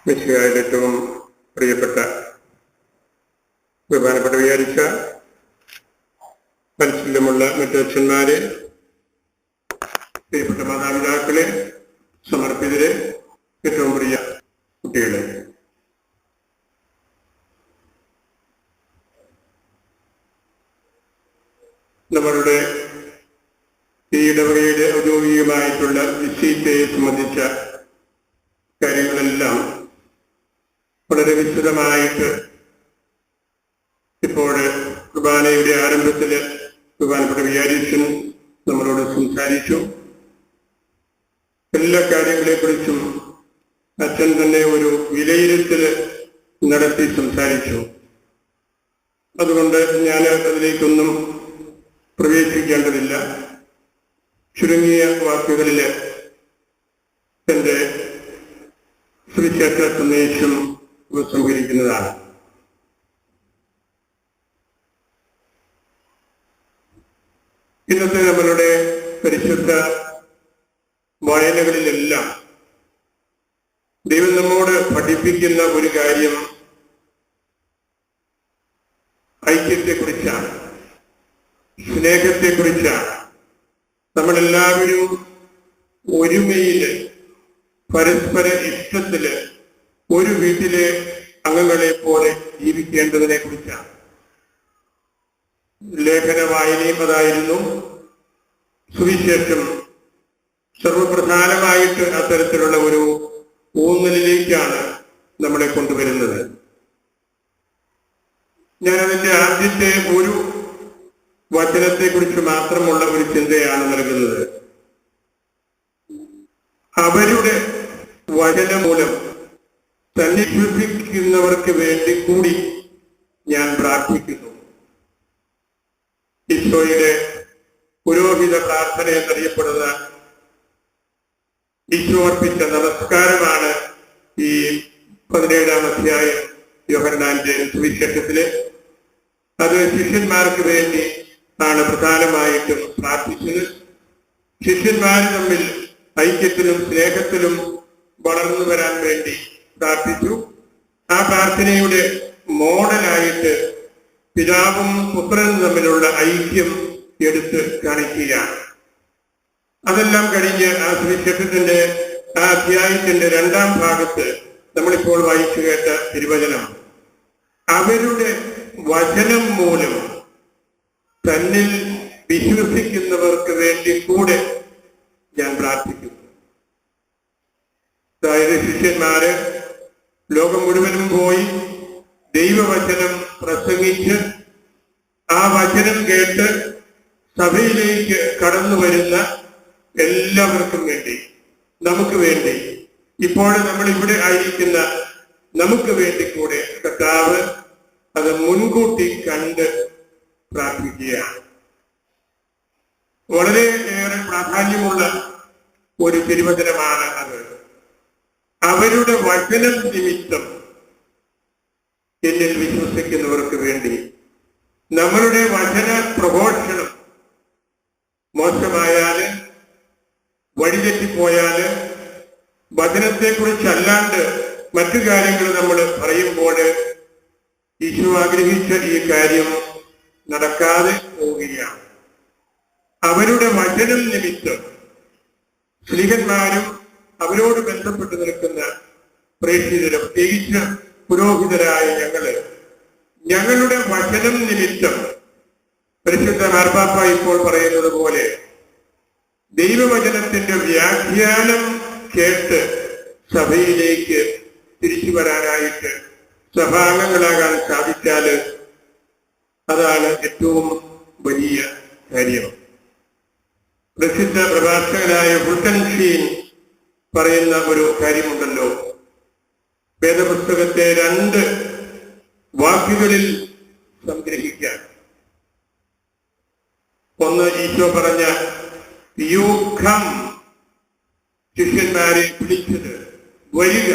മിശിഹായിൽ ഏറ്റവും പ്രിയപ്പെട്ട ബഹുമാനപ്പെട്ട വിചാരിച്ച പരിശീലനമുള്ള മറ്റു അച്ഛന്മാരെ, പ്രിയപ്പെട്ട മാതാപിതാക്കളെ, സമർപ്പിതരെ, ഏറ്റവും പ്രിയ കുട്ടികളെ, നമ്മളുടെ ഈ ഇടവകയുടെ ഔദ്യോഗികമായിട്ടുള്ള വിശീത്തയെ സംബന്ധിച്ച കാര്യങ്ങളെല്ലാം വളരെ വിശദമായിട്ട് ഇപ്പോൾ കുർബാനയുടെ ആരംഭത്തിൽ ബഹുമാനപ്പെട്ട വികാരിയച്ഛൻ നമ്മളോട് സംസാരിച്ചു. എല്ലാ കാര്യങ്ങളെക്കുറിച്ചും അച്ഛൻ തന്നെ ഒരു വിലയിരുത്തൽ നടത്തി സംസാരിച്ചു. അതുകൊണ്ട് ഞാൻ അതിലേക്കൊന്നും പ്രവേശിക്കേണ്ടതില്ല. ചുരുങ്ങിയ വാക്കുകളിൽ എൻ്റെ സുവിശേഷ സന്ദേശം ഉപസംഹരിക്കുന്നതാണ്. ഇന്നത്തെ നമ്മളുടെ പരിശുദ്ധ വായനകളിലെല്ലാം ദൈവം നമ്മോട് പഠിപ്പിക്കുന്ന ഒരു കാര്യം ഐക്യത്തെക്കുറിച്ചാണ്, സ്നേഹത്തെക്കുറിച്ചാണ്. നമ്മളെല്ലാവരും ഒരുമയില്, പരസ്പര ഇഷ്ടത്തില് ഒരു വീട്ടിലെ അംഗങ്ങളെ പോലെ ജീവിക്കേണ്ടതിനെ കുറിച്ചാണ്. ലേഖന വായനയും അതായിരുന്നു. സുവിശേഷം സർവപ്രധാനമായിട്ട് അത്തരത്തിലുള്ള ഒരു ഊന്നലിലേക്കാണ് നമ്മളെ കൊണ്ടുവരുന്നത്. ഞാനതിൻ്റെ ആദ്യത്തെ ഒരു വചനത്തെക്കുറിച്ച് മാത്രമുള്ള ഒരു ചിന്തയാണ് നൽകുന്നത്. അവരുടെ വചനം മൂലം തന്നെ വിശ്വസിക്കുന്നവർക്ക് വേണ്ടി കൂടി ഞാൻ പ്രാർത്ഥിക്കുന്നു. ഈശോയുടെ പുരോഹിത പ്രാർത്ഥന എന്നറിയപ്പെടുന്ന ഈശോ അർപ്പിച്ച നമസ്കാരമാണ് ഈ 17-ാം അധ്യായം യോഹന്നാന്റെ സുവിശേഷത്തില്. അത് ശിഷ്യന്മാർക്ക് വേണ്ടി ആണ് പ്രധാനമായിട്ടും പ്രാർത്ഥിച്ചത്. ശിഷ്യന്മാർ തമ്മിൽ ഐക്യത്തിലും സ്നേഹത്തിലും വളർന്നു വരാൻ വേണ്ടി പ്രാർത്ഥിച്ചു. ആ പ്രാർത്ഥനയുടെ മോഡലായിട്ട് പിതാവും പുത്രനും തമ്മിലുള്ള ഐക്യം എടുത്ത് കാണിക്കുകയാണ്. അതെല്ലാം കഴിഞ്ഞ് ആ സുവിശേഷത്തിന്റെ ആ അധ്യായത്തിന്റെ 2-ാം ഭാഗത്ത് നമ്മളിപ്പോൾ വായിച്ചു കേട്ട തിരുവചനം, അവരുടെ വചനം മൂലം തന്നിൽ വിശ്വസിക്കുന്നവർക്ക് വേണ്ടി കൂടെ ഞാൻ പ്രാർത്ഥിക്കുന്നു. അതായത് ശിഷ്യന്മാര് ലോകം മുഴുവനും പോയി ദൈവവചനം പ്രസംഗിച്ച് ആ വചനം കേട്ട് സഭയിലേക്ക് കടന്നു വരുന്ന എല്ലാവർക്കും വേണ്ടി, നമുക്ക് വേണ്ടി, ഇപ്പോൾ നമ്മൾ ഇവിടെ ആയിരിക്കുന്ന നമുക്ക് വേണ്ടി കൂടെ കർത്താവ് അത് മുൻകൂട്ടി കണ്ട് പ്രാർത്ഥിക്കുകയാണ്. വളരെ ഏറെ പ്രാധാന്യമുള്ള ഒരു തിരുവചനമാണ് അത്. അവരുടെ വചനം നിമിത്തം എന്നിൽ വിശ്വസിക്കുന്നവർക്ക് വേണ്ടി. നമ്മളുടെ വചന പ്രഘോഷണം മോശമായാല്, വഴിതെറ്റിപ്പോയാല്, വചനത്തെക്കുറിച്ചല്ലാണ്ട് മറ്റു കാര്യങ്ങൾ നമ്മൾ പറയുമ്പോൾ ഈശോ ആഗ്രഹിച്ച ഈ കാര്യം നടക്കാതെ പോവുകയാണ്. അവരുടെ വചനം നിമിത്തം സ്ലീഹന്മാരും അവരോട് ബന്ധപ്പെട്ട് നിൽക്കുന്ന പ്രേക്ഷിതരും, പ്രത്യേകിച്ച് പുരോഹിതരായ ഞങ്ങളുടെ വചനം നിമിത്തം, പരിശുദ്ധ മാർപ്പാപ്പ ഇപ്പോൾ പറയുന്നത് പോലെ, ദൈവവചനത്തിന്റെ വ്യാഖ്യാനം കേട്ട് സഭയിലേക്ക് തിരിച്ചു വരാനായിട്ട് സഭാംഗങ്ങളാകാൻ സാധിച്ചാല് അതാണ് ഏറ്റവും വലിയ കാര്യം. പ്രസിദ്ധ പ്രഭാഷകനായ ഹുൾട്ടൻഷീൻ പറയുന്ന ഒരു കാര്യമുണ്ടല്ലോ, വേദപുസ്തകത്തെ 2 വാക്കുകളിൽ സംഗ്രഹിക്കാൻ. ഒന്ന്, ഈശോ പറഞ്ഞ യു കം, ശിഷ്യന്മാരെ വിളിച്ചത്, വരിക.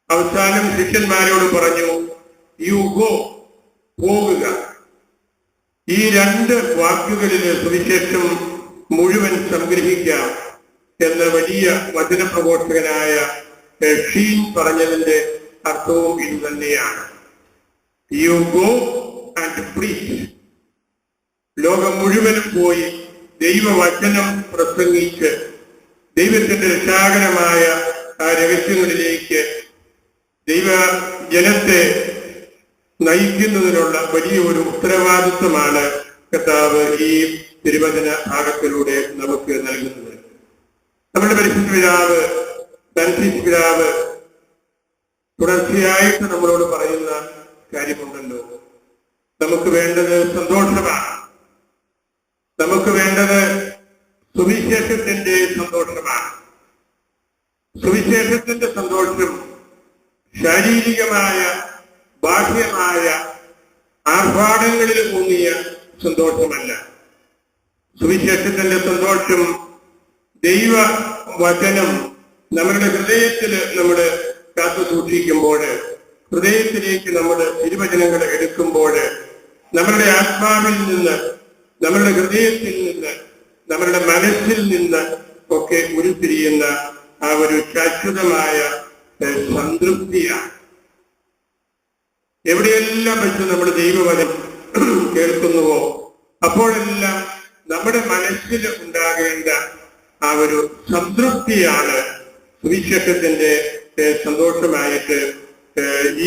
അവസാനം ശിഷ്യന്മാരോട് പറഞ്ഞു യു ഗോ, പോകുക. ഈ 2 വാക്കുകളിൽ സുവിശേഷം മുഴുവൻ സംഗ്രഹിക്കാം എന്ന് വലിയ വചനപ്രഘോഷകനായ ഷീൻ പറഞ്ഞതിന്റെ അർത്ഥവും ഇത് തന്നെയാണ്. You go and preach. ലോകം മുഴുവനും പോയി ദൈവവചനം പ്രസംഗിച്ച് ദൈവത്തിന്റെ രക്ഷാകരമായ ആ രഹസ്യങ്ങളിലേക്ക് ദൈവ ജനത്തെ നയിക്കുന്നതിനുള്ള വലിയ ഒരു ഉത്തരവാദിത്വമാണ് കർത്താവ് ഈ തിരുവചന ഭാഗത്തിലൂടെ നമുക്ക് നൽകുന്നത്. നമ്മുടെ പരിശുദ്ധ പിതാവ് ഫ്രാൻസിസ് പിതാവ് തുടർച്ചയായിട്ട് നമ്മളോട് പറയുന്ന കാര്യമുണ്ടല്ലോ, നമുക്ക് വേണ്ടത് സന്തോഷമാണ്, നമുക്ക് വേണ്ടത് സുവിശേഷത്തിന്റെ സന്തോഷമാണ്. സുവിശേഷത്തിന്റെ സന്തോഷം ശാരീരികമായ ബാഹ്യമായ ആർഭാടങ്ങളിൽ ഊന്നിയ സന്തോഷമല്ല. സുവിശേഷത്തിന്റെ സന്തോഷം ദൈവ വചനം നമ്മുടെ ഹൃദയത്തിൽ നമ്മൾ കാത്തു സൂക്ഷിക്കുമ്പോൾ, ഹൃദയത്തിലേക്ക് നമ്മൾ തിരുവചനങ്ങൾ എടുക്കുമ്പോൾ, നമ്മളുടെ ആത്മാവിൽ നിന്ന്, നമ്മളുടെ ഹൃദയത്തിൽ നിന്ന്, നമ്മളുടെ മനസ്സിൽ നിന്ന് ഒക്കെ ഉരുത്തിരിയുന്ന ആ ഒരു ശാശ്വതമായ സംതൃപ്തിയാണ്. എവിടെയെല്ലാം വെച്ച് നമ്മൾ ദൈവവചനം കേൾക്കുന്നുവോ അപ്പോഴെല്ലാം നമ്മുടെ മനസ്സിൽ ഉണ്ടാകേണ്ട ആ ഒരു സംതൃപ്തിയാണ് സുവിശേഷത്തിന്റെ സന്തോഷമായിട്ട്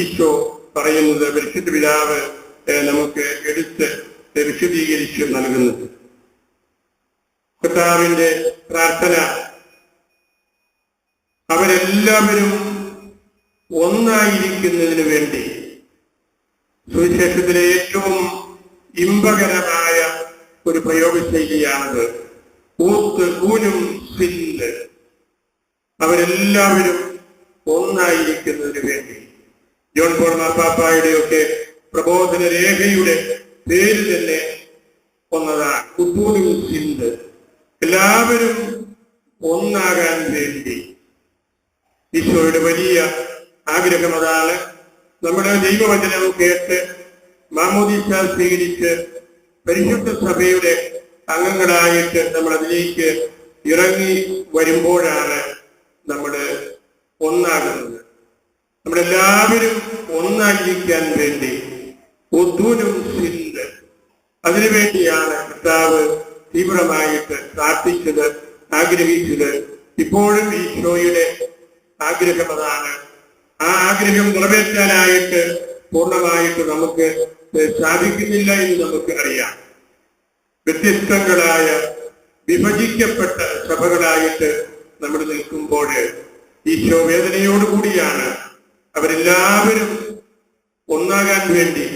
ഈശോ പറയുന്നത്, പരിശുദ്ധ പിതാവ് നമുക്ക് എടുത്ത് വിശദീകരിച്ച് നൽകുന്നത്. കർത്താവിന്റെ പ്രാർത്ഥന അവരെല്ലാവരും ഒന്നായിരിക്കുന്നതിന് വേണ്ടി സുവിശേഷത്തിലെ ഏറ്റവും ഇമ്പകരമായ ഒരു പ്രയോഗശൈലിയാണത്. ഊനും സില്ല്, അവരെല്ലാവരും ഒന്നായിരിക്കുന്നതിന് വേണ്ടി. ജോൺ പോൾ മാർപ്പാപ്പായുടെയൊക്കെ പ്രബോധന രേഖയുടെ പേര് തന്നെ ഒന്നതാണ്, ഊനും സില്ല്, എല്ലാവരും ഒന്നാകാൻ വേണ്ടി. ഈശോയുടെ വലിയ ആഗ്രഹം അതാണ്. നമ്മുടെ ദൈവവചനം കേട്ട് മാമോദീസ സ്വീകരിച്ച് പരിശുദ്ധ സഭയുടെ അംഗങ്ങളായിട്ട് നമ്മൾ അതിലേക്ക് ഇറങ്ങി വരുമ്പോഴാണ് നമ്മൾ ഒന്നാകുന്നത്. നമ്മളെല്ലാവരും ഒന്നായിരിക്കാൻ വേണ്ടി ഒന്നൂനും സില്ല്, അതിനുവേണ്ടിയാണ് കർത്താവ് തീവ്രമായിട്ട് പ്രാർത്ഥിച്ചത്, ആഗ്രഹിച്ചത്. ഇപ്പോഴും ഈശോയുടെ ആഗ്രഹം അതാണ്. ആ ആഗ്രഹം നിറവേറ്റാനായിട്ട് പൂർണ്ണമായിട്ട് നമുക്ക് സാധിക്കുന്നില്ല എന്ന് നമുക്ക് അറിയാം. വ്യത്യസ്തങ്ങളായ വിഭജിക്കപ്പെട്ട സഭകളായിട്ട് നമ്മൾ നിൽക്കുമ്പോൾ ഈശോ വേദനയോടുകൂടിയാണ് അവരെല്ലാവരും ഒന്നാകാൻ വേണ്ടി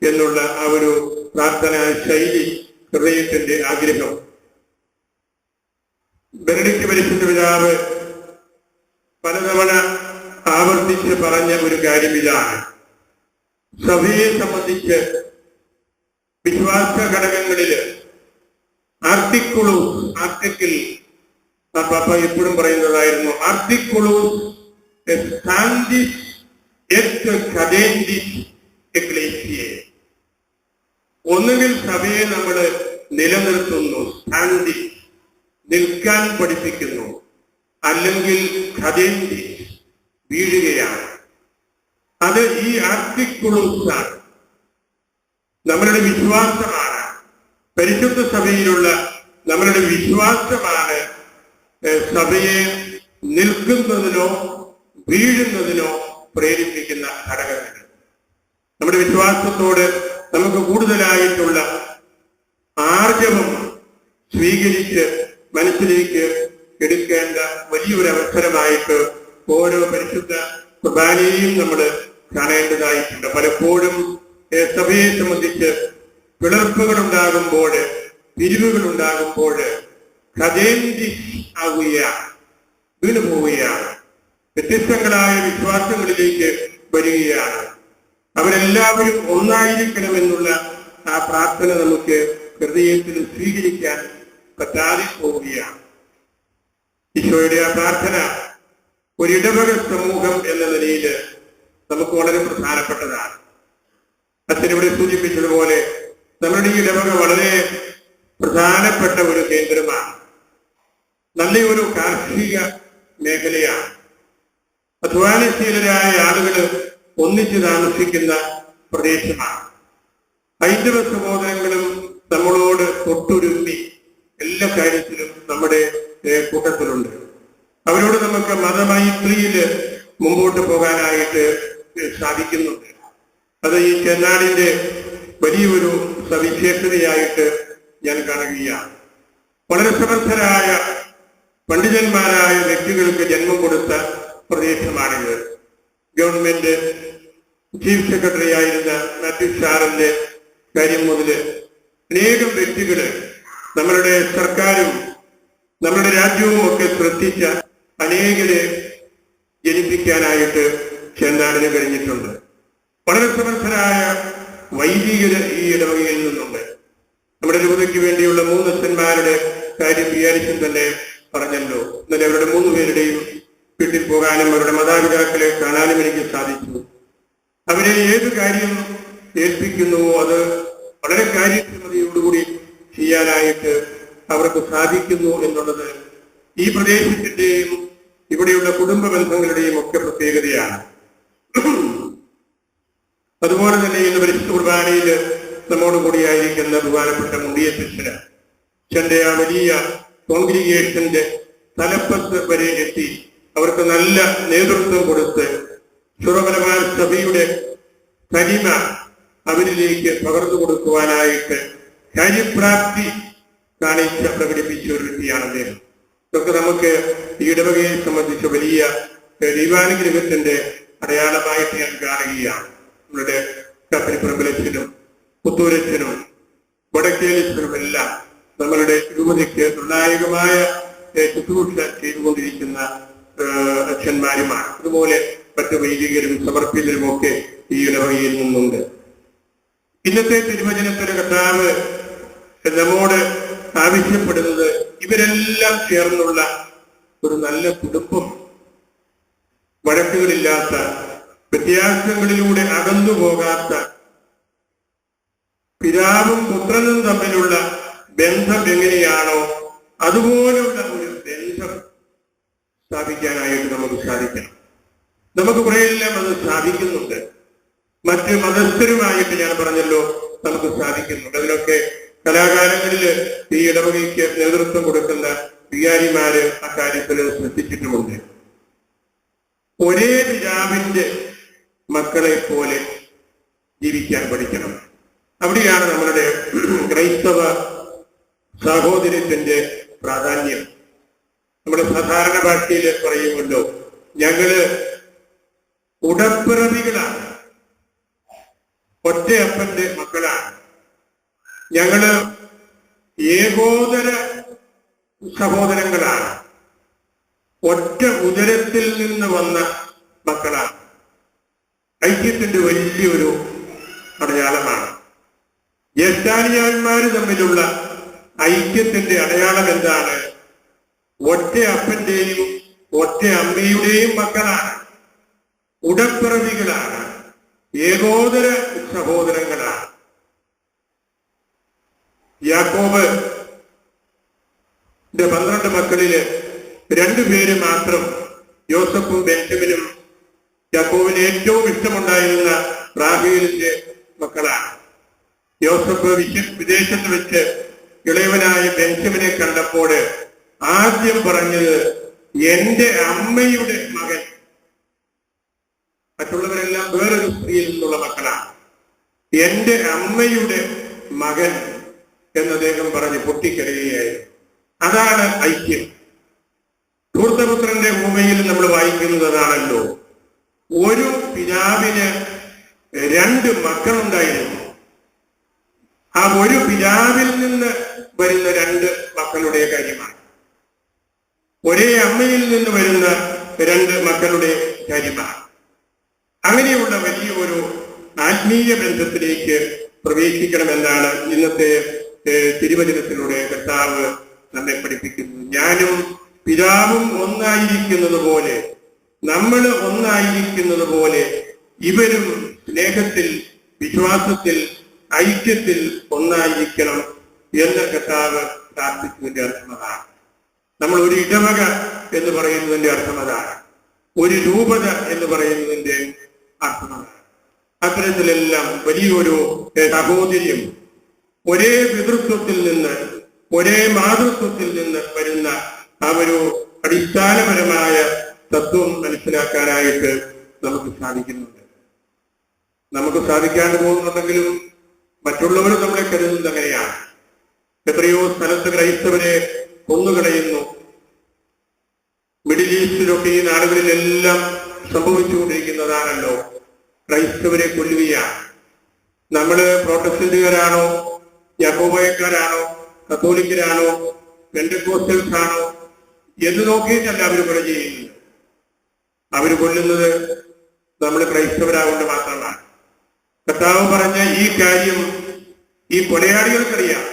എന്നുള്ള ആ ഒരു പ്രാർത്ഥനാ ശൈലി, ഹൃദയത്തിന്റെ ആഗ്രഹം. ബെനഡിക്ട് പരിശുദ്ധ പിതാവ് പലതവണ ആവർത്തിച്ച് പറഞ്ഞ ഒരു കാര്യം ഇതാണ്. സഭയെ സംബന്ധിച്ച് വിശ്വാസ ഘടകങ്ങളില് ആർട്ടിക്കിൾ പാപ്പ എപ്പോഴും പറയുന്നതായിരുന്നു, ആർട്ടിക്കുളൂസ് സ്റ്റാൻഡിസ് എറ്റ് കഡേൻഡിസ് എക്ലേസിയെ. ഒന്നുകിൽ സഭയെ നമ്മൾ നിലനിർത്തുന്നു, സ്റ്റാൻഡിസ് നിൽക്കാൻ പഠിപ്പിക്കുന്നു, അല്ലെങ്കിൽ കഡേൻഡിസ് വീഴുകയാണ്. അത് ഈ ആർട്ടിക്കുളൂസാണ്, നമ്മളുടെ വിശ്വാസമാണ്, പരിശുദ്ധ സഭയിലുള്ള നമ്മളുടെ വിശ്വാസമാണ് സഭയെ നിൽക്കുന്നതിനോ വീഴുന്നതിനോ പ്രേരിപ്പിക്കുന്ന ഘടകങ്ങൾ. നമ്മുടെ വിശ്വാസത്തോട് നമുക്ക് കൂടുതലായിട്ടുള്ള ആർജവം സ്വീകരിച്ച് മനസ്സിലേക്ക് എടുക്കേണ്ട വലിയൊരു അവസരമായിട്ട് ഓരോ പരിശുദ്ധ കുർബാനയെയും നമ്മൾ കാണേണ്ടതായിട്ടുണ്ട്. പലപ്പോഴും സഭയെ സംബന്ധിച്ച് പിളർപ്പുകൾ ഉണ്ടാകുമ്പോൾ, പിരിവുകൾ ഉണ്ടാകുമ്പോൾ കഥേന്തി ആവുകയാണ്, വീണു പോവുകയാണ്, വ്യത്യസ്തങ്ങളായ വിശ്വാസങ്ങളിലേക്ക് വരികയാണ്. അവരെല്ലാവരും ഒന്നായിരിക്കണമെന്നുള്ള ആ പ്രാർത്ഥന നമുക്ക് ഹൃദയത്തിൽ സ്വീകരിക്കാൻ പറ്റാതെ പോവുകയാണ്. ഈശോയുടെ ആ പ്രാർത്ഥന ഒരു ഇടവക സമൂഹം എന്ന നിലയിൽ നമുക്ക് വളരെ പ്രധാനപ്പെട്ടതാണ്. അച്ഛനിവിടെ സൂചിപ്പിച്ചതുപോലെ നമ്മുടെ ഈ ഇടവക വളരെ പ്രധാനപ്പെട്ട ഒരു കേന്ദ്രമാണ്, നല്ലൊരു കാർഷിക മേഖലയാണ്. അധ്വാനശീലരായ ആളുകൾ ഒന്നിച്ച് താമസിക്കുന്ന പ്രദേശമാണ്. ഹൈന്ദവ സഹോദരങ്ങളും നമ്മളോട് തൊട്ടുരുമ്പി എല്ലാ കാര്യത്തിലും നമ്മുടെ കൂട്ടത്തിലുണ്ട്. അവരോട് നമുക്ക് മതമൈത്രിയിൽ മുമ്പോട്ട് പോകാനായിട്ട് സാധിക്കുന്നുണ്ട്. അത് ഈ ചെന്നാടിന്റെ വലിയൊരു സവിശേഷതയായിട്ട് ഞാൻ കാണുകയാണ്. വളരെ സമർത്ഥരായ പണ്ഡിതന്മാരായ വ്യക്തികൾക്ക് ജന്മം കൊടുത്ത പ്രദേശമാണിത്. ഗവൺമെന്റ് ചീഫ് സെക്രട്ടറി ആയിരുന്ന മാത്യു ഷാറിന്റെ കാര്യം മുതൽ അനേകം വ്യക്തികള് നമ്മളുടെ സർക്കാരും നമ്മുടെ രാജ്യവും ഒക്കെ ശ്രദ്ധിച്ച അനേകരെ ജനിപ്പിക്കാനായിട്ട് ചെന്നാടിന് കഴിഞ്ഞിട്ടുണ്ട്. വളരെ സമർത്ഥരായ വൈദികര് ഈ ഇടവകയിൽ നിന്നുണ്ട്. നമ്മുടെ രൂപതയ്ക്ക് വേണ്ടിയുള്ള 3 അച്ഛന്മാരുടെ കാര്യം വിചാരിച്ചും തന്നെ പറഞ്ഞല്ലോ. ഇന്നലെ അവരുടെ 3 പേരുടെയും വീട്ടിൽ പോകാനും അവരുടെ മാതാപിതാക്കളെ കാണാനും എനിക്ക് സാധിച്ചു. അവരെ ഏത് കാര്യം ഏൽപ്പിക്കുന്നുവോ അത് വളരെ കാര്യക്ഷമതയോടുകൂടി ചെയ്യാനായിട്ട് അവർക്ക് സാധിക്കുന്നു എന്നുള്ളത് ഈ പ്രദേശത്തിന്റെയും ഇവിടെയുള്ള കുടുംബ ബന്ധങ്ങളുടെയും ഒക്കെ പ്രത്യേകതയാണ്. അതുപോലെ തന്നെ ഇന്ന് പരിശുദ്ധ കുർബാനയിൽ നമ്മോട് കൂടിയായിരിക്കുന്ന ബഹുമാനപ്പെട്ട മുണ്ടിയധ്യക്ഷന് അച്ഛന്റെ ആ വലിയ കോൺഗ്രിഗേഷന്റെ തലപ്പത്ത് വരെ എത്തി അവർക്ക് നല്ല നേതൃത്വം കൊടുത്ത് ശുറബലമായ സഭയുടെ തനിമ അവരിലേക്ക് പകർന്നു കൊടുക്കുവാനായിട്ട് കാര്യപ്രാപ്തി പ്രകടിപ്പിച്ച ഒരു വ്യക്തിയാണ് അദ്ദേഹം. ഇതൊക്കെ നമുക്ക് ഈ ഇടവകയെ സംബന്ധിച്ച വലിയ ദൈവാനുഗ്രഹത്തിന്റെ അടയാളമായിട്ട് ഞാൻ കാണുകയാണ്. നമ്മുടെ കപ്പലിപ്പുറമ്പലച്ചനും പുത്തൂരച്ചനും വടക്കേലിച്ചനും എല്ലാം നമ്മളുടെ രൂപതയ്ക്ക് നിർണായകമായ ശുശ്രൂഷ ചെയ്തുകൊണ്ടിരിക്കുന്ന അച്ഛന്മാരുമാണ്. അതുപോലെ മറ്റു വൈദികരും സമർപ്പിതരും ഒക്കെ ഈ ഇടവകയിൽ നിന്നുണ്ട്. ഇന്നത്തെ തിരുവചനത്തിന് കർത്താവ് നമ്മോട് ആവശ്യപ്പെടുന്നത് ഇവരെല്ലാം ചേർന്നുള്ള ഒരു നല്ല കുടുംബം, വഴക്കുകളില്ലാത്ത, വ്യത്യാസങ്ങളിലൂടെ അകന്നു പോകാത്ത, പിതാവും പുത്രനും തമ്മിലുള്ള ബന്ധം എങ്ങനെയാണോ അതുപോലുള്ള ഒരു ബന്ധം സ്ഥാപിക്കാനായിട്ട് നമുക്ക് സാധിക്കണം. നമുക്ക് കുറെയെല്ലാം അത് സാധിക്കുന്നുണ്ട്. മറ്റ് മതസ്ഥരുമായിട്ട് ഞാൻ പറഞ്ഞല്ലോ നമുക്ക് സാധിക്കുന്നുണ്ട്. അതിനൊക്കെ കലാകാലങ്ങളിൽ ഈ ഇടവകയ്ക്ക് നേതൃത്വം കൊടുക്കുന്ന വികാരിമാര് അക്കാര്യത്തിൽ ശ്രദ്ധിച്ചിട്ടുമുണ്ട്. ഒരേ പിതാവിന്റെ മക്കളെ പോലെ ജീവിക്കാൻ പഠിക്കണം. അവിടെയാണ് നമ്മളുടെ ക്രൈസ്തവ സഹോദര്യത്തിന്റെ പ്രാധാന്യം. നമ്മുടെ സാധാരണ ഭാഷയിൽ പറയുമല്ലോ, ഞങ്ങള് ഉടപ്പിറവികളാണ്, ഒറ്റയപ്പന്റെ മക്കളാണ്, ഞങ്ങള് ഏകോദര സഹോദരങ്ങളാണ്, ഒറ്റ ഉദരത്തിൽ നിന്ന് വന്ന മക്കളാണ്. ഐക്യത്തിന്റെ വലിയൊരു അടയാളമാണ്. ജ്യേഷ്ഠാനിയാന്മാര് തമ്മിലുള്ള ഐക്യത്തിന്റെ അടയാളം എന്താണ്? ഒറ്റ അപ്പന്റെയും ഒറ്റ അമ്മയുടെയും മക്കളാണ്, ഉടപ്പിറവികളാണ്, ഏകോദര സഹോദരങ്ങളാണ്. യാക്കോബ് 12 മക്കളില് 2 പേര് മാത്രം, യോസഫും ബെഞ്ചമിനും, യാക്കോബിന് ഏറ്റവും ഇഷ്ടമുണ്ടായിരുന്ന റാഹേലിന്റെ മക്കളാണ്. യോസഫ് വിദേശത്ത് വെച്ച് ഇളയവനായ ബെഞ്ചമിനെ കണ്ടപ്പോൾ ആദ്യം പറഞ്ഞത് എന്റെ അമ്മയുടെ മകൻ. മറ്റുള്ളവരെല്ലാം വേറൊരു സ്ത്രീയിൽ നിന്നുള്ള മക്കളാണ്. എന്റെ അമ്മയുടെ മകൻ എന്ന് അദ്ദേഹം പറഞ്ഞ് പൊട്ടിക്കരയുകയായിരുന്നു. അതാണ് ഐക്യം. ധൂർത്തപുത്രന്റെ ഭൂമിയിൽ നമ്മൾ വായിക്കുന്നത് അതാണല്ലോ. ഒരു പിതാവിന് 2 മക്കളുണ്ടായിരുന്നു. ആ ഒരു പിതാവിൽ നിന്ന് വരുന്ന 2 മക്കളുടെ കാര്യമാണ്. ഒരേ അമ്മയിൽ നിന്ന് വരുന്ന 2 മക്കളുടെ കാര്യമാണ്. അങ്ങനെയുള്ള വലിയ ഒരു ആത്മീയ ബന്ധത്തിലേക്ക് പ്രവേശിക്കണമെന്നാണ് ഇന്നത്തെ തിരുവചനത്തിലൂടെ കർത്താവ് നമ്മെ പഠിപ്പിക്കുന്നത്. ഞാനും പിതാവും ഒന്നായിരിക്കുന്നത് പോലെ, നമ്മൾ ഒന്നായിരിക്കുന്നത് പോലെ ഇവരും സ്നേഹത്തിൽ, വിശ്വാസത്തിൽ, ഐക്യത്തിൽ ഒന്നായിരിക്കണം എന്ന് കർത്താവ് പ്രാർത്ഥിക്കുന്നതിന്റെ അർത്ഥം അതാണ്. നമ്മൾ ഒരു ഇടവക എന്ന് പറയുന്നതിന്റെ അർത്ഥം അതാണ്. ഒരു രൂപത എന്ന് പറയുന്നതിന്റെ അർത്ഥമാണ്. അത്തരത്തിലെല്ലാം വലിയൊരു സഹോദര്യം, ഒരേ പിതൃത്വത്തിൽ നിന്ന്, ഒരേ മാതൃത്വത്തിൽ നിന്ന് വരുന്ന ആ ഒരു അടിസ്ഥാനപരമായ തത്വം മനസ്സിലാക്കാനായിട്ട് നമുക്ക് സാധിക്കുന്നുണ്ട്. നമുക്ക് സാധിക്കാണ്ട് പോകുന്നുണ്ടെങ്കിലും മറ്റുള്ളവർ നമ്മളെ കരുതുന്നത് അങ്ങനെയാണ്. എത്രയോ സ്ഥലത്ത് ക്രൈസ്തവരെ കൊന്നുകളയുന്നു. മിഡിൽ ഈസ്റ്റിലൊക്കെ ഈ നാടുകളിലെല്ലാം സംഭവിച്ചുകൊണ്ടിരിക്കുന്നതാണല്ലോ. ക്രൈസ്തവരെ കൊല്ലുകയാണ്. നമ്മള് പ്രോട്ടസ്റ്റന്റുകാരാണോ, യാക്കോബായക്കാരാണോ, കത്തോലിക്കരാണോ, പെന്തക്കോസ്റ്റൽസ് ആണോ എന്ന് നോക്കിയിട്ടല്ല അവർ കൊല ചെയ്യുന്നത്. അവർ കൊല്ലുന്നത് നമ്മൾ ക്രൈസ്തവരാകൊണ്ട് മാത്രമാണ്. കർത്താവ് പറഞ്ഞ ഈ കാര്യം ഈ കൊലയാളികൾക്കറിയാം.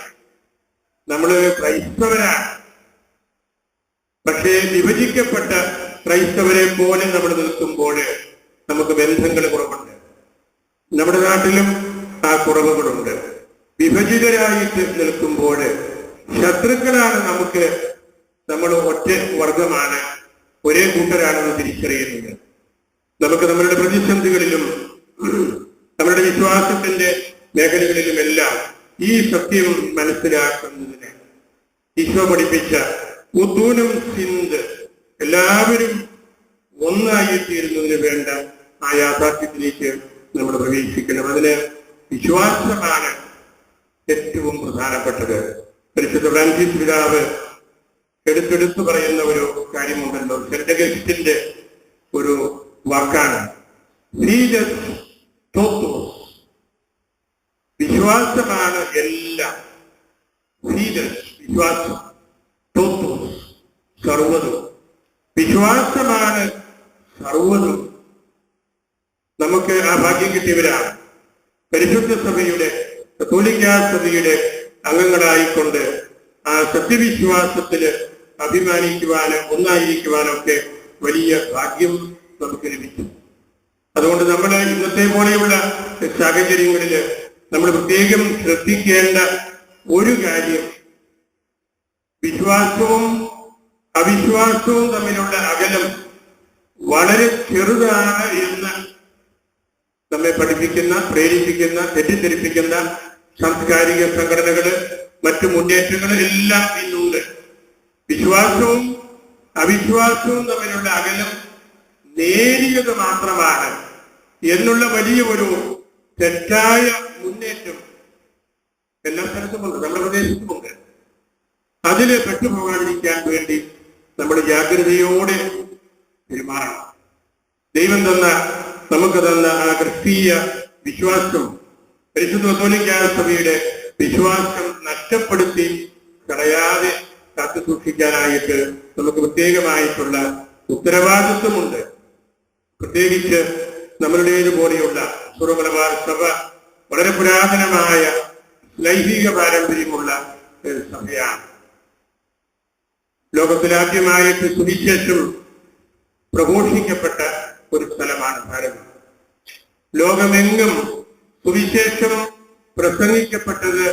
നമ്മള് ക്രൈസ്തവരാണ്, പക്ഷേ വിഭജിക്കപ്പെട്ട ക്രൈസ്തവരെ പോലെ നമ്മൾ നിൽക്കുമ്പോൾ നമുക്ക് ബന്ധങ്ങൾ കുറവുണ്ട്. നമ്മുടെ നാട്ടിലും ആ കുറവുകളുണ്ട്. വിഭജിതരായിട്ട് നിൽക്കുമ്പോൾ ശത്രുക്കളാണ് നമുക്ക്, നമ്മൾ ഒറ്റ വർഗമാണ്, ഒരേ കൂട്ടരാണെന്ന് തിരിച്ചറിയുന്നത്. നമുക്ക് നമ്മളുടെ പ്രതിസന്ധികളിലും നമ്മളുടെ വിശ്വാസത്തിന്റെ മേഖലകളിലുമെല്ലാം ഈ സത്യം മനസ്സിലാക്കുന്നതിന് ഈശോ പഠിപ്പിച്ച ഉത്തൂനും സിന്ത് എല്ലാവരും ഒന്നായിത്തീരുന്നതിന് വേണ്ട ആ യാഥാർത്ഥ്യത്തിലേക്ക് നമ്മൾ പ്രവേശിക്കണം. അതിന് വിശ്വാസമാണ് ഏറ്റവും പ്രധാനപ്പെട്ടത്. പരിശുദ്ധ ഫ്രാൻസിസ് പിതാവ് എടുത്തെടുത്ത് പറയുന്ന ഒരു കാര്യമുണ്ടല്ലോ, സെന്റ് അഗസ്റ്റിന്റെ ഒരു വാക്കാണ് ഫീഡസ് തോത്തോസ്. വിശ്വാസമാണ് എല്ലാം. ഫീഡസ് വിശ്വാസം, തോത്തോസ് സർവ്വതും. വിശ്വാസമാണ് സർവ്വതും. നമുക്ക് ആ ഭാഗ്യം കിട്ടിയവരാണ്. പരിശുദ്ധ സഭയുടെ, കത്തോലിക്കാ സഭയുടെ അംഗങ്ങളായിക്കൊണ്ട് ആ സത്യവിശ്വാസത്തില് അഭിമാനിക്കുവാനും ഒന്നായിരിക്കുവാനൊക്കെ വലിയ ഭാഗ്യം നമുക്ക് ലഭിക്കും. അതുകൊണ്ട് നമ്മൾ ഇന്നത്തെ പോലെയുള്ള സാഹചര്യങ്ങളിൽ നമ്മൾ പ്രത്യേകം ശ്രദ്ധിക്കേണ്ട ഒരു കാര്യം, വിശ്വാസവും അവിശ്വാസവും തമ്മിലുള്ള അകലം വളരെ ചെറുതാണ് എന്ന് നമ്മെ പഠിപ്പിക്കുന്ന, പ്രേരിപ്പിക്കുന്ന, തെറ്റിദ്ധരിപ്പിക്കുന്ന സാംസ്കാരിക സംഘടനകള്, മറ്റു മുന്നേറ്റങ്ങൾ എല്ലാം ഇന്നുണ്ട്. വിശ്വാസവും അവിശ്വാസവും തമ്മിലുള്ള അകലം നേരിയത് മാത്രമാണ് എന്നുള്ള വലിയ ഒരു തെറ്റായ മുന്നേറ്റം എല്ലാ സ്ഥലത്തുമുണ്ട്, നമ്മുടെ പ്രദേശത്തുമുണ്ട്. അതില് പെട്ടുപോകാതിരിക്കാൻ വേണ്ടി നമ്മൾ ജാഗ്രതയോടെ പെരുമാറണം. ദൈവം തന്ന, നമുക്ക് തന്ന ആ ക്രിസ്തീയ വിശ്വാസം, പരിശുദ്ധ കത്തോലിക്കാ സഭയുടെ വിശ്വാസം നഷ്ടപ്പെടുത്തി കളയാതെ കാത്തു സൂക്ഷിക്കാനായിട്ട് നമുക്ക് പ്രത്യേകമായിട്ടുള്ള ഉത്തരവാദിത്വമുണ്ട്. പ്രത്യേകിച്ച് നമ്മളുടേതുപോലെയുള്ള സുറമലബാർ സഭ വളരെ പുരാതനമായ ലൈംഗിക പാരമ്പര്യമുള്ള സഭയാണ്. ലോകത്തിലാദ്യമായിട്ട് സുവിശേഷം പ്രഘോഷിക്കപ്പെട്ട ഒരു സ്ഥലമാണ് ഭാരതം. ലോകമെങ്ങും സുവിശേഷം പ്രസംഗിക്കപ്പെട്ടത്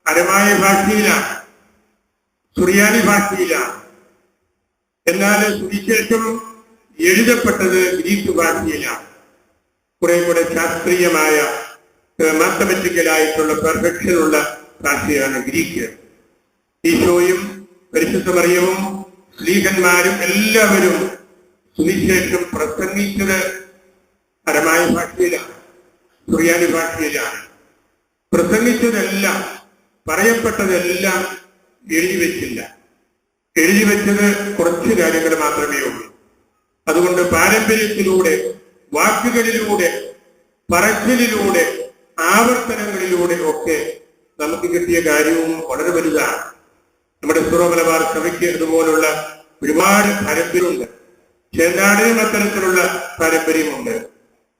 അരമായ ഭാഷയിലാണ്, സുറിയാനി ഭാഷയിലാണ്. എന്നാൽ സുവിശേഷം എഴുതപ്പെട്ടത് ഗ്രീക്ക് ഭാഷയിലാണ്. കുറെ കൂടെ ശാസ്ത്രീയമായ, മാത്തമെറ്റിക്കലായിട്ടുള്ള പെർഫെക്ഷനുള്ള ഭാഷയാണ് ഗ്രീക്ക്. ഈശോയും പരിശുദ്ധ മറിയവും സ്ലീഹന്മാരും എല്ലാവരും സുവിശേഷം പ്രസംഗിച്ചത് അരമായ ഭാഷയിലാണ്, സുറിയാനി ഭാഷയിലാണ്. പ്രസംഗിച്ചതെല്ലാം, പറയപ്പെട്ടതെല്ലാം എഴുതി വെച്ചില്ല. എഴുതി വെച്ചത് കുറച്ച് കാര്യങ്ങൾ മാത്രമേ ഉള്ളൂ. അതുകൊണ്ട് പാരമ്പര്യത്തിലൂടെ, വാക്കുകളിലൂടെ, പറച്ചിലിലൂടെ, ആവർത്തനങ്ങളിലൂടെ ഒക്കെ നമുക്ക് കിട്ടിയ കാര്യവും വളരെ വലുതാണ്. നമ്മുടെ സുറമലബാർ സഭയ്ക്ക് അതുപോലുള്ള ഒരുപാട് പാരമ്പര്യമുണ്ട്. ചേന്നാടിനും അത്തരത്തിലുള്ള പാരമ്പര്യമുണ്ട്.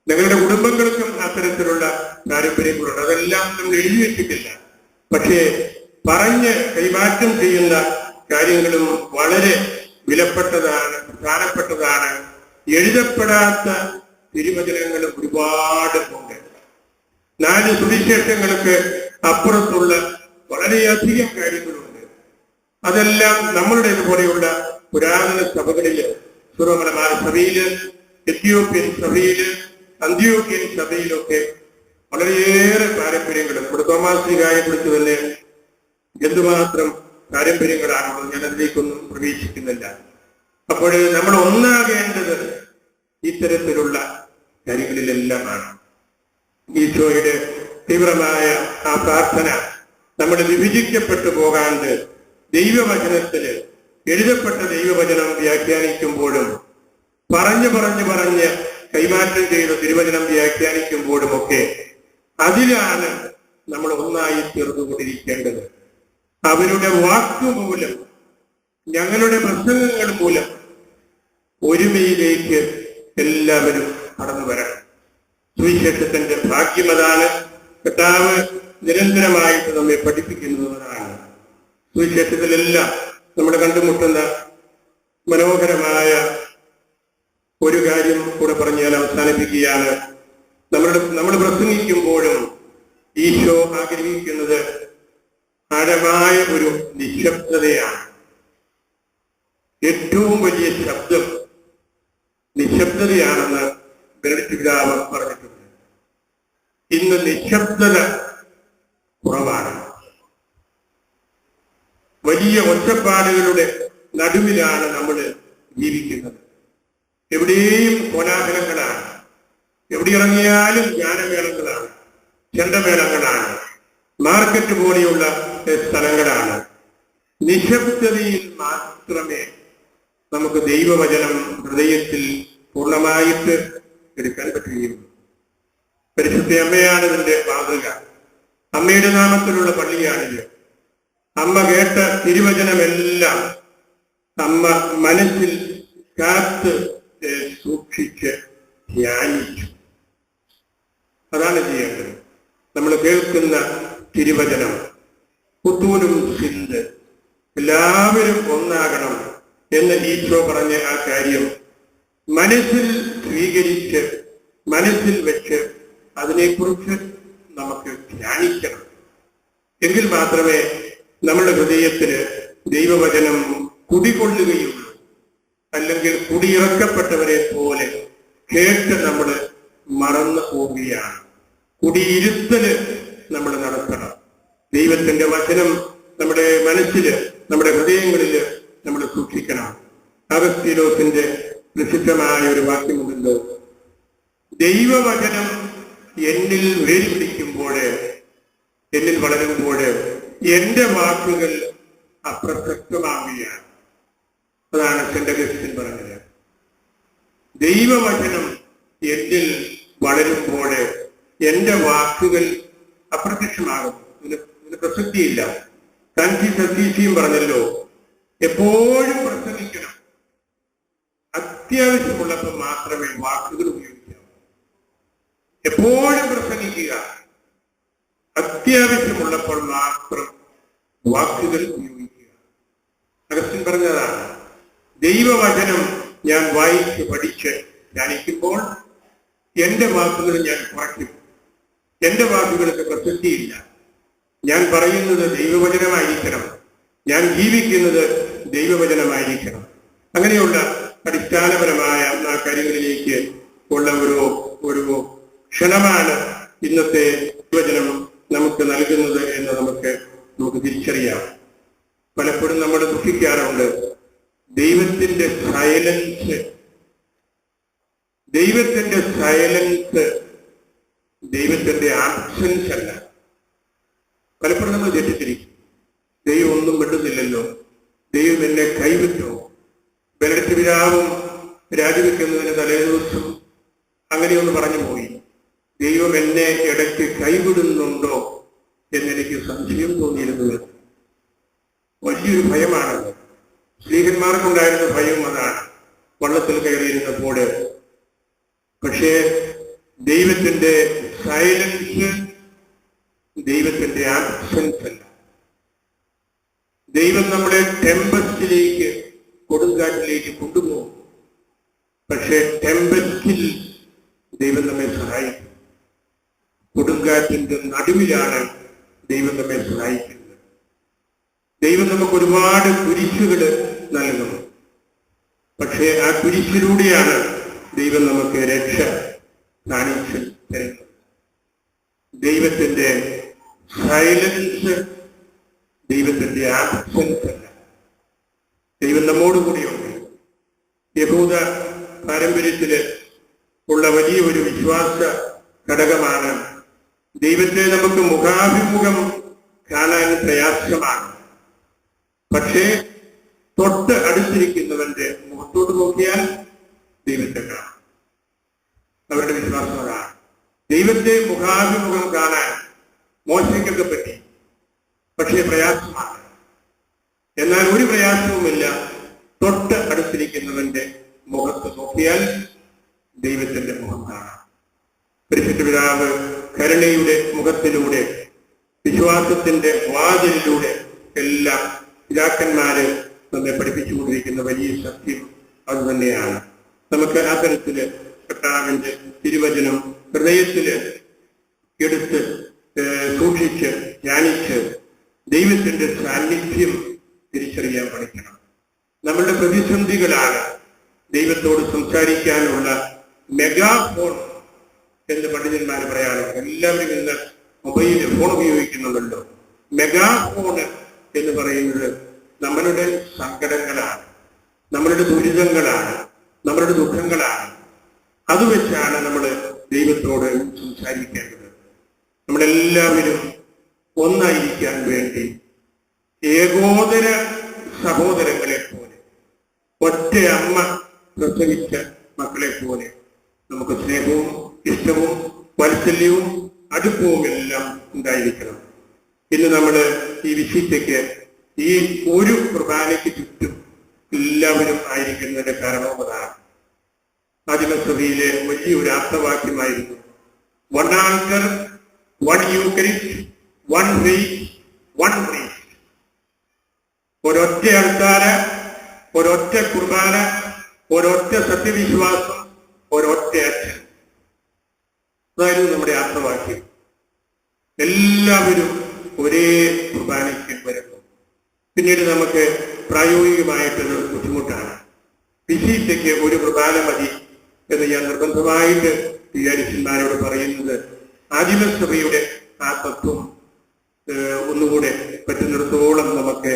ഞങ്ങളുടെ കുടുംബങ്ങൾക്കും അത്തരത്തിലുള്ള പാരമ്പര്യങ്ങളുണ്ട്. അതെല്ലാം നമ്മൾ എഴുതി വെച്ചിട്ടില്ല. പക്ഷേ പറഞ്ഞ് കൈമാറ്റം ചെയ്യുന്ന കാര്യങ്ങളും വളരെ വിലപ്പെട്ടതാണ്, പ്രധാനപ്പെട്ടതാണ്. എഴുതപ്പെടാത്ത തിരുവചനങ്ങൾ ഒരുപാട് ഉണ്ട്. 4 സുവിശേഷങ്ങൾക്ക് അപ്പുറത്തുള്ള വളരെയധികം കാര്യങ്ങളുണ്ട്. അതെല്ലാം നമ്മളുടെ ഇതുപോലെയുള്ള പുരാതന സഭകളിൽ സുറമലമാർ സഭയില്, എത്യോപ്യൻ സഭയില്, അന്ത്യോക്യൻ സഭയിലൊക്കെ വളരെയേറെ പാരമ്പര്യങ്ങൾ. നമ്മുടെ തോമാസ് ശ്ലീഹായെ കുറിച്ച് തന്നെ എന്തുമാത്രം പാരമ്പര്യങ്ങളാണുള്ളത്, ഞാൻ അതിലേക്കൊന്നും പ്രവേശിക്കുന്നില്ല. അപ്പോൾ നമ്മൾ ഒന്നാകേണ്ടത് ഇത്തരത്തിലുള്ള കാര്യങ്ങളിലെല്ലാമാണ്. ഈശോയുടെ തീവ്രമായ ആ പ്രാർത്ഥന നമ്മൾ വിഭജിക്കപ്പെട്ടു പോകാണ്ട് ദൈവവചനത്തില് എഴുതപ്പെട്ട ദൈവവചനം വ്യാഖ്യാനിക്കുമ്പോഴും പറഞ്ഞ് കൈമാറ്റം ചെയ്ത തിരുവചനം വ്യാഖ്യാനിക്കുമ്പോഴും ഒക്കെ അതിലാണ് നമ്മൾ ഒന്നായി തീർന്നുകൊണ്ടിരിക്കേണ്ടത്. അവരുടെ വാക്കുമൂലം, ഞങ്ങളുടെ പ്രസംഗങ്ങൾ മൂലം ഒരുമയിലേക്ക് എല്ലാവരും കടന്നു വരണം. സുവിശേഷത്തിന്റെ ഭാഗ്യം അതാണ്. കർത്താവ് നിരന്തരമായിട്ട് നമ്മെ പഠിപ്പിക്കുന്നതാണ്. സുവിശേഷത്തിലെല്ലാം നമ്മൾ കണ്ടുമുട്ടുന്ന മനോഹരമായ ഒരു കാര്യം കൂടെ പറഞ്ഞ് ഞാൻ അവസാനിപ്പിക്കുകയാണ്. നമ്മൾ പ്രസംഗിക്കുമ്പോഴും ഈശോ ആഗ്രഹിക്കുന്നത് ആഴമായ ഒരു നിശബ്ദതയാണ്. ഏറ്റവും വലിയ ശബ്ദം നിശബ്ദതയാണെന്ന് ബെനഡിക്ട് പിതാവ് പറഞ്ഞിട്ടുണ്ട്. ഇന്ന് നിശബ്ദത കുറവാണ്. വലിയ ഒച്ചപ്പാടുകളുടെ നടുവിലാണ് നമ്മൾ ജീവിക്കുന്നത്. എവിടെയും കോലാഹലങ്ങളാണ്, എവിടെ ഇറങ്ങിയാലും ഗാനമേളങ്ങളാണ്, ചെണ്ടമേളങ്ങളാണ്, മാർക്കറ്റ് പോലെയുള്ള സ്ഥലങ്ങളാണ്. നിശബ്ദതയിൽ മാത്രമേ നമുക്ക് ദൈവവചനം ഹൃദയത്തിൽ പൂർണ്ണമായിട്ട് എടുക്കാൻ പറ്റുകയുള്ളൂ. പരിശുദ്ധ അമ്മയാണ് ഇതിന്റെ മാതൃക. അമ്മയുടെ നാമത്തിലുള്ള പള്ളിയാണിത്. അമ്മ കേട്ട തിരുവചനമെല്ലാം അമ്മ മനസ്സിൽ കാത്ത് സൂക്ഷിച്ച് ധ്യാനിച്ചു. അതാണ് ചെയ്യേണ്ടത്. നമ്മൾ കേൾക്കുന്ന തിരുവചനം പുത്തൂരും സിന്ധ് എല്ലാവരും ഒന്നാകണം എന്ന് ഈശോ പറഞ്ഞ ആ കാര്യം മനസ്സിൽ സ്വീകരിച്ച് മനസ്സിൽ വെച്ച് അതിനെക്കുറിച്ച് നമുക്ക് ധ്യാനിക്കണം. എങ്കിൽ മാത്രമേ നമ്മുടെ ഹൃദയത്തിന് ദൈവവചനം കുടികൊള്ളുകയുള്ളൂ. അല്ലെങ്കിൽ കുടിയിറക്കപ്പെട്ടവരെ പോലെ കേട്ട് നമ്മൾ മറന്നു പോവുകയാണ്. കുടിയിരുത്തല് നമ്മൾ നടത്തണം. ദൈവത്തിന്റെ വചനം നമ്മുടെ മനസ്സില്, നമ്മുടെ ഹൃദയങ്ങളില് നമ്മൾ സൂക്ഷിക്കണം. അഗസ്തീനോസിന്റെ പ്രസിദ്ധമായ ഒരു വാക്യമുണ്ടല്ലോ, ദൈവവചനം എന്നിൽ വേര് പിടിക്കുമ്പോൾ, എന്നിൽ വളരുമ്പോൾ എന്റെ വാക്കുകൾ അപ്രസക്തമാവുകയാണ്. അതാണ് സെന്റ് അഗസ്റ്റിൻ പറഞ്ഞത്. ദൈവവചനം എന്നിൽ വളരുമ്പോൾ എന്റെ വാക്കുകൾ അപ്രത്യക്ഷമാകും, ഇതിന് പ്രസക്തിയില്ല. കാഞ്ചി സതീശിയും പറഞ്ഞല്ലോ, എപ്പോഴും പ്രസംഗിക്കണം, അത്യാവശ്യമുള്ളപ്പോൾ മാത്രമേ വാക്കുകൾ ഉപയോഗിക്കാവൂ. എപ്പോഴും പ്രസംഗിക്കുക, അത്യാവശ്യമുള്ളപ്പോൾ മാത്രം വാക്കുകൾ ഉപയോഗിക്കുക. അഗസ്റ്റിൻ പറഞ്ഞതാണ്, ദൈവവചനം ഞാൻ വായിച്ച് പഠിച്ച് ധ്യാനിക്കുമ്പോൾ എന്റെ വാക്കുകൾ ഞാൻ കുറയ്ക്കും. എന്റെ വാക്കുകൾക്ക് പ്രസക്തിയില്ല. ഞാൻ പറയുന്നത് ദൈവവചനമായിരിക്കണം, ഞാൻ ജീവിക്കുന്നത് ദൈവവചനമായിരിക്കണം. അങ്ങനെയുള്ള അടിസ്ഥാനപരമായ ആ കാര്യങ്ങളിലേക്ക് ഉള്ള ഒരു ക്ഷണമാണ് ഇന്നത്തെ വചനം നമുക്ക് നൽകുന്നത് എന്ന് നമുക്ക് തിരിച്ചറിയാം. പലപ്പോഴും നമ്മൾ ദുഃഖിക്കാറുണ്ട്. ദൈവത്തിന്റെ സൈലൻസ് ദൈവത്തിന്റെ ആബ്സൻസ് അല്ല. പലപ്പോഴും നമ്മൾ തെറ്റിദ്ധരിക്കും, ദൈവം ഒന്നും വിടുന്നില്ലല്ലോ, ദൈവം എന്നെ കൈവിട്ടോ. ബെനഡിക്ട് പിതാവും രാജിവെക്കുന്നതിന് തലേദിവസം അങ്ങനെയൊന്ന് പറഞ്ഞു പോയി, ദൈവം എന്നെ ഇടയ്ക്ക് കൈവിടുന്നുണ്ടോ എന്നെനിക്ക് സംശയം തോന്നിയിരുന്നത്. വലിയൊരു ഭയമാണത്. ശ്ലീഹന്മാർക്കുണ്ടായിരുന്ന ഭയം അതാണ്, വള്ളത്തിൽ കയറിയിരുന്നപ്പോൾ. പക്ഷേ ദൈവത്തിന്റെ സൈലൻസ് ദൈവത്തിന്റെ ആബ്സൻസ് അല്ല. ദൈവം നമ്മളെ ടെമ്പസ്റ്റിലേക്ക്, കൊടുങ്കാറ്റിലേക്ക് കൊണ്ടുപോകും. പക്ഷേ ടെമ്പസ്റ്റിൽ ദൈവം നമ്മെ സഹായിക്കും. കൊടുങ്കാറ്റിന്റെ നടുവിലാണ് ദൈവം നമ്മെ സഹായിക്കുന്നത്. ദൈവം നമുക്ക് ഒരുപാട് കുരിശുകൾ നൽകുന്നു. പക്ഷേ പക്ഷേ ആ കുരിശിലൂടെയാണ് ദൈവം നമുക്ക് രക്ഷ കാണിച്ചു തരുന്നത്. ദൈവത്തിന്റെ സൈലൻസ്, ദൈവത്തിന്റെ ആബ്സെൻസ് അല്ല. ദൈവം നമ്മോടുകൂടിയുണ്ട്. യഹൂദ പാരമ്പര്യത്തില് ഉള്ള വലിയ ഒരു വിശ്വാസ ഘടകമാണ് ദൈവത്തെ നമുക്ക് മുഖാഭിമുഖം കാണാൻ പ്രയാസമാണ്, പക്ഷേ തൊട്ട് അടുത്തിരിക്കുന്നവന്റെ മുഖത്തോട്ട് നോക്കിയാൽ ദൈവത്തെ കാണാം. അവരുടെ വിശ്വാസം അതാണ്. ദൈവത്തെ മുഖാഭിമുഖം കാണാൻ മോശയ്ക്കൊക്കെ പറ്റി, പക്ഷേ പ്രയാസമാണ്. എന്നാൽ ഒരു പ്രയാസവുമില്ല, തൊട്ട് അടുത്തിരിക്കുന്നവന്റെ മുഖത്ത് നോക്കിയാൽ ദൈവത്തിന്റെ മുഖം കാണാം. പരിശുദ്ധ പിതാവ് കരുണയുടെ മുഖത്തിലൂടെ, വിശ്വാസത്തിന്റെ വാതിലിലൂടെ എല്ലാം പിതാക്കന്മാര് നമ്മെ പഠിപ്പിച്ചുകൊണ്ടിരിക്കുന്ന വലിയ സത്യം അത് തന്നെയാണ്. നമുക്ക് ആ തരത്തില് കർത്താവിന്റെ തിരുവചനം ഹൃദയത്തില് എടുത്ത് സൂക്ഷിച്ച് ധ്യാനിച്ച് ദൈവത്തിന്റെ സാന്നിധ്യം തിരിച്ചറിയാൻ പഠിക്കണം. നമ്മളുടെ പ്രതിസന്ധികളാണ് ദൈവത്തോട് സംസാരിക്കാനുള്ള മെഗാഫോൺ എന്ന് പണ്ഡിതന്മാർ പറയാറുണ്ട്. എല്ലാവരും ഇന്ന് മൊബൈൽ ഫോൺ ഉപയോഗിക്കുന്നുണ്ടല്ലോ. മെഗാഫോൺ എന്ന് പറയുന്നത് നമ്മളുടെ സങ്കടങ്ങളാണ്, നമ്മളുടെ ദുരിതങ്ങളാണ്, നമ്മളുടെ ദുഃഖങ്ങളാണ്. അത് വെച്ചാണ് നമ്മൾ ദൈവത്തോട് സംസാരിക്കേണ്ടത്. നമ്മളെല്ലാവരും ഒന്നായിരിക്കാൻ വേണ്ടി ഏകോദര സഹോദരങ്ങളെ പോലെ, ഒറ്റ അമ്മ പ്രസവിച്ച മക്കളെ പോലെ നമുക്ക് സ്നേഹവും ഇഷ്ടവും വാത്സല്യവും അടുപ്പവും എല്ലാം ഉണ്ടായിരിക്കണം. ഇന്ന് നമ്മൾ ഈ വിശുദ്ധയ്ക്ക് ഈ ഒരു കുർബാനയ്ക്ക് ചുറ്റും എല്ലാവരും ആയിരിക്കുന്നതിന്റെ കാരണവും അതാണ്. ആദിമസഭയിലെ വലിയൊരു ആപ്തവാക്യമായിരുന്നു one altar, one eucharist, one faith, one priest. ഒരൊറ്റ ആൾക്കാര്, ഒരൊറ്റ കുർബാന, ഒരൊറ്റ സത്യവിശ്വാസം, ഒരൊറ്റ അച്ഛൻ. അതായിരുന്നു നമ്മുടെ ആപ്തവാക്യം. എല്ലാവരും ഒരേ കുർബാനയ്ക്ക് വരുന്നു. പിന്നീട് നമുക്ക് പ്രായോഗികമായിട്ടൊരു ബുദ്ധിമുട്ടാണ്. വിശീഷയ്ക്ക് ഒരു കുർബാന മതി എന്ന് ഞാൻ നിർബന്ധമായിട്ട് വിചാരിച്ചന്മാരോട് പറയുന്നത് ആദിമസഭയുടെ ആ തത്വം ഒന്നുകൂടെ പറ്റുന്നിടത്തോളം നമുക്ക്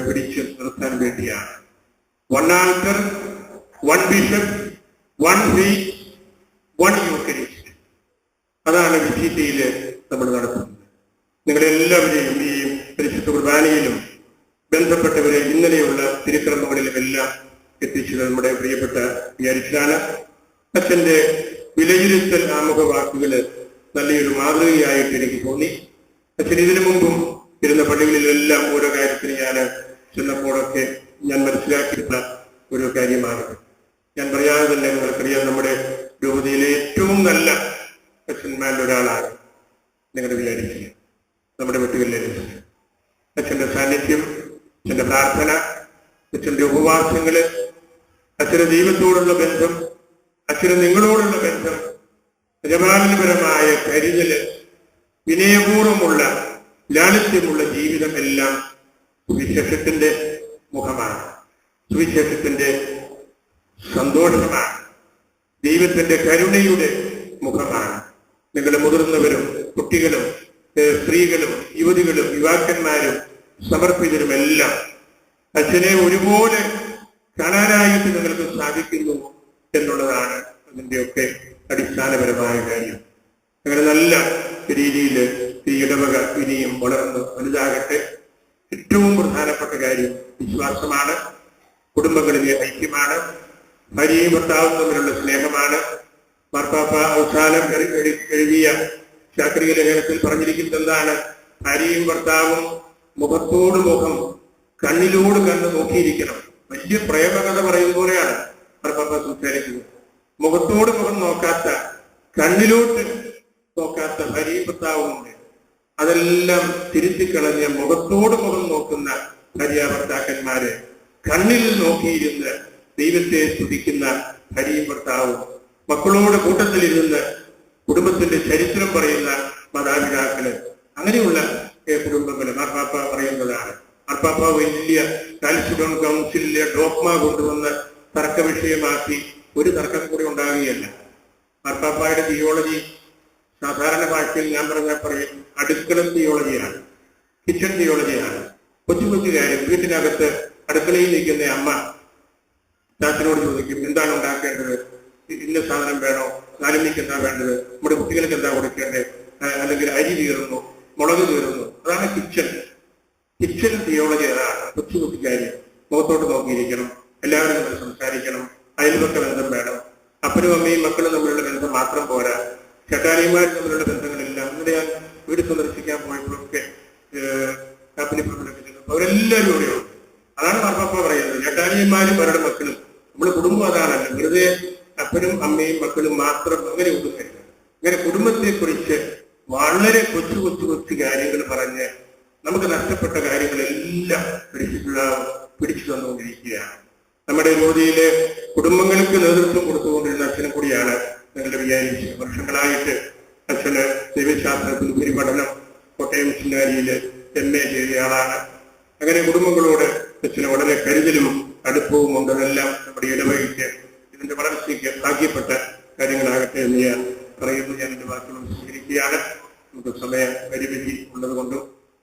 പിടിച്ചു നിർത്താൻ വേണ്ടിയാണ്. One altar, one bishop, one faith, one Eucharist. അതാണ് വിശുദ്ധിയിൽ നമ്മൾ നടത്തുന്നത്. നിങ്ങളെല്ലാവരെയും ഈ പരിശുദ്ധ കുർബാനയിലും ബന്ധപ്പെട്ടവരെ ഇന്നലെയുള്ള തിരുക്രമങ്ങളിലും എല്ലാം എത്തിച്ചത് നമ്മുടെ പ്രിയപ്പെട്ട വിചാരിച്ചാണ്. അച്ഛന്റെ വിലയിരുത്തൽ ആമുഖ വാക്കുകള് നല്ലൊരു മാതൃകയായിട്ട് എനിക്ക് തോന്നി. അച്ഛൻ ഇതിനു മുമ്പും ഇരുന്ന പള്ളികളിലെല്ലാം ഓരോ കാര്യത്തിന് ഞാൻ ചെന്നപ്പോഴൊക്കെ ഞാൻ മനസ്സിലാക്കിയിട്ടുള്ള ഒരു കാര്യമാണ്. ഞാൻ പറയാതെ തന്നെ നിങ്ങൾക്കറിയാം, നമ്മുടെ രൂപതയിലെ ഏറ്റവും നല്ല അച്ഛന്മാരിൽ ഒരാളാണ് നിങ്ങളുടെ വിചാരിക്കുക. നമ്മുടെ വീട്ടുകളിലെ അച്ഛന്റെ സാന്നിധ്യം, അച്ഛന്റെ പ്രാർത്ഥന, അച്ഛന്റെ ഉപവാസങ്ങള്, അച്ഛന്റെ ദൈവത്തോടുള്ള ബന്ധം, അച്ഛന് നിങ്ങളോടുള്ള ബന്ധം, യജമാനപരമായ കരുതല്, വിനയപൂർവമുള്ള ലാളിത്യമുള്ള ജീവിതം എല്ലാം സുവിശേഷത്തിന്റെ മുഖമാണ്, സുവിശേഷത്തിന്റെ സന്തോഷമാണ്, ദൈവത്തിന്റെ കരുണയുടെ മുഖമാണ്. നിങ്ങളുടെ മുതിർന്നവരും കുട്ടികളും സ്ത്രീകളും യുവതികളും യുവാക്കന്മാരും സമർപ്പിതരുമെല്ലാം അച്ഛനെ ഒരുപോലെ കാണാനായിട്ട് നിങ്ങൾക്ക് സാധിക്കുന്നു എന്നുള്ളതാണ് അതിൻ്റെയൊക്കെ അടിസ്ഥാനപരമായ കാര്യം. അങ്ങനെ നല്ല രീതിയിൽ ഈ ഇടവക ഇനിയും വളർന്ന് വലുതാകട്ടെ. ഏറ്റവും പ്രധാനപ്പെട്ട കാര്യം വിശ്വാസമാണ്, കുടുംബങ്ങളിലെ ഐക്യമാണ്, ഭാര്യയും ഭർത്താവും തമ്മിലുള്ള സ്നേഹമാണ്. മാർപ്പാപ്പ അവസാനം എഴുതിയ ശാക്രിക ലേഖനത്തിൽ പറഞ്ഞിരിക്കുന്നത് എന്താണ്? ഭാര്യയും ഭർത്താവും മുഖത്തോട് മുഖം, കണ്ണിലോട് കണ്ണ് നോക്കിയിരിക്കണം. വലിയ പ്രേമകഥ പറയുന്ന പോലെയാണ് മാർപ്പാപ്പ സംസാരിക്കുന്നത്. മുഖത്തോട് മുഖം നോക്കാത്ത, കണ്ണിലോട്ട് നോക്കാത്ത ഭാര്യയും ഭർത്താവും ഉണ്ട്. അതെല്ലാം തിരുത്തിക്കളഞ്ഞ് മുഖത്തോട് മുഖം നോക്കുന്ന ഭാര്യ ഭർത്താക്കന്മാര്, കണ്ണിൽ നോക്കിയിരുന്ന് ദൈവത്തെ സ്തുതിക്കുന്ന ഭാര്യയും ഭർത്താവും, മക്കളോട് കൂട്ടത്തിലിരുന്ന് കുടുംബത്തിന്റെ ചരിത്രം പറയുന്ന മാതാപിതാക്കള്, അങ്ങനെയുള്ള കുടുംബങ്ങള് മാർപ്പാപ്പ പറയുന്നതാണ്. മാർപ്പാപ്പ വലിയ കാൽസിഡോൺ കൗൺസിലിലെ ഡോക്മ കൊണ്ടുവന്ന് തർക്ക വിഷയമാക്കി ഒരു തർക്കം കൂടി ഉണ്ടാകുകയല്ല. മാർപ്പാപ്പായുടെ തിയോളജി സാധാരണ ഭാഷയിൽ ഞാൻ പറഞ്ഞാൽ പറയും അടുക്കള തിയോളജിയാണ്, കിച്ചൺ തിയോളജിയാണ്. കൊച്ചു കൊച്ചു കാര്യം, വീട്ടിനകത്ത് അടുക്കളയിൽ നിൽക്കുന്ന അമ്മ ചാച്ചനോട് ചോദിക്കും എന്താണ് ഉണ്ടാക്കേണ്ടത്, ഇന്ന സാധനം വേണോ, നാലുമണിക്ക് എന്താ വേണ്ടത്, നമ്മുടെ കുട്ടികൾക്ക് എന്താ കൊടുക്കേണ്ടത്, അല്ലെങ്കിൽ അരി തീർന്നു, മുളക് തീർന്നു. അതാണ് കിച്ചൺ തിയോളജി. അതാണ് കൊച്ചു കൊച്ചു കാര്യം. മുഖത്തോട്ട് നോക്കിയിരിക്കണം, എല്ലാവരും തമ്മിൽ സംസാരിക്കണം, അയൽപക്ക ബന്ധം വേണം. അപ്പനും അമ്മയും മക്കളും തമ്മിലുള്ള ബന്ധം മാത്രം പോരാ, ചേട്ടാനിമാരും തമ്മിലുള്ള ബന്ധങ്ങളെല്ലാം. ഇവിടെ ഞാൻ വീട് സന്ദർശിക്കാൻ പോയപ്പോഴൊക്കെ കാപ്പനിപ്പുറത്തിലൊക്കെ ചെല്ലുമ്പോൾ അവരെല്ലാവരും ഇവിടെയുണ്ട്. അതാണ് മാർപ്പാപ്പ പറയുന്നത്, ചേട്ടാനിയന്മാരും അവരുടെ മക്കളും. നമ്മുടെ കുടുംബം അതാണല്ലോ, വെറുതെ അപ്പനും അമ്മയും മക്കളും മാത്രം അങ്ങനെ ഒതുങ്ങരുത്. ഇങ്ങനെ കുടുംബത്തെക്കുറിച്ച് വളരെ കൊച്ചു കൊച്ചു കൊച്ചു കാര്യങ്ങൾ പറഞ്ഞ് നമുക്ക് നഷ്ടപ്പെട്ട കാര്യങ്ങളെല്ലാം പിടിച്ചു തന്നുകൊണ്ടിരിക്കുകയാണ്. നമ്മുടെ രോഗിയിലെ കുടുംബങ്ങൾക്ക് നേതൃത്വം കൊടുത്തുകൊണ്ടിരുന്ന അച്ഛനും കൂടിയാണ് ഞങ്ങളുടെ വിചാരിച്ചത്. വർഷങ്ങളായിട്ട് അച്ഛന് ദൈവശാസ്ത്രത്തിൽ ഉപരിപഠനം കോട്ടയം മിഷനറിയിൽ MA ചെയ്ത ആളാണ്. അങ്ങനെ കുടുംബങ്ങളോട് അച്ഛന് വളരെ കരുതലും അടുപ്പവും ഉണ്ട്. അതെല്ലാം നമ്മുടെ ഇടവഴിക്ക് ഇതിന്റെ വളർച്ചയ്ക്ക് ഭാഗ്യപ്പെട്ട കാര്യങ്ങളാകട്ടെ എന്ന് ഞാൻ പറയുന്നു. ഞാൻ എന്റെ വാക്കുകൾ സ്വീകരിക്കുകയാണ്. നമുക്ക് സമയ പരിമിതി ഉള്ളത് കൊണ്ടും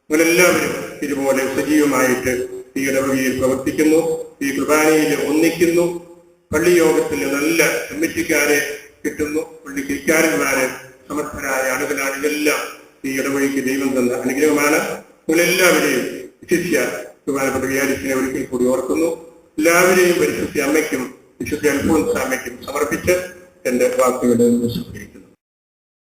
നിങ്ങളെല്ലാവരും ഇതുപോലെ സജീവമായിട്ട് ഈ ഇടവകയിൽ പ്രവർത്തിക്കുന്നു, ഈ കുർബാനയിൽ ഒന്നിക്കുന്നു, പള്ളി യോഗത്തിൽ നല്ല കമ്മിറ്റിക്കാരെ കിട്ടുന്നു, പള്ളിക്കാരന്മാരെ സമർത്ഥരായ ആളുകളാണ്. ഇതെല്ലാം ഈ ഇടവഴിക്ക് ദൈവം തന്ന അനുഗ്രഹമാണ്. നിങ്ങളെല്ലാവരെയും വിശിഷ്യ ബഹുമാനപ്പെട്ട വികാരിച്ചിനെ ഒരിക്കൽ കൂടി ഓർക്കുന്നു. എല്ലാവരെയും പരിശുദ്ധ അമ്മയ്ക്കും വിശുദ്ധ അൽഫോൻസ് അമ്മയ്ക്കും സമർപ്പിച്ച് എന്റെ വാക്കുകളെ സ്വീകരിക്കും.